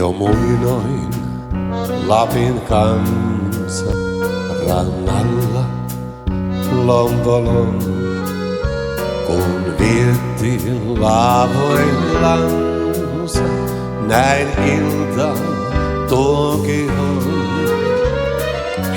Jo muinoin Lapin kansa rannalla lompolon, kun vietti laavoillansa näin iltaan tuokihon.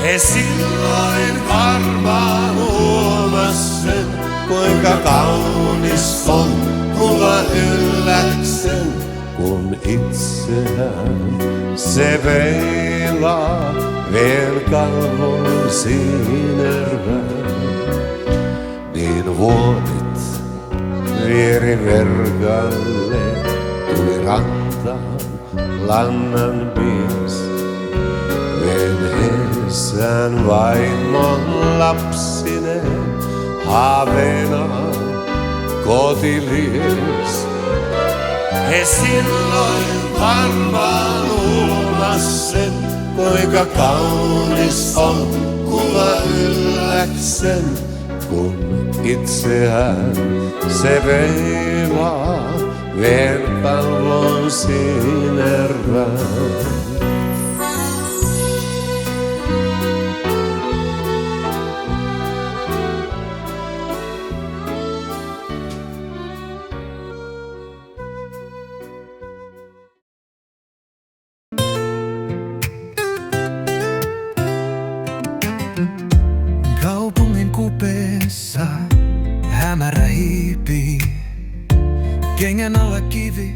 He silloin varmaan huomas sen, kuinka kaunis on kuva ylläksen, kun itseään se veilaa vielä kalvon sinervään. Niin vuodit vieri verkalle, tuli rantaan lannan mies. Venheessään vaimon lapsineen, haaveenaan kotilies. He silloin varmaan huomas sen, kuinka kaunis on kuva ylläksen, kun itseään se veilaa vien kalvon sinervään. Kaupungin kupeessa hämärä hiipii, kengän alla kivi.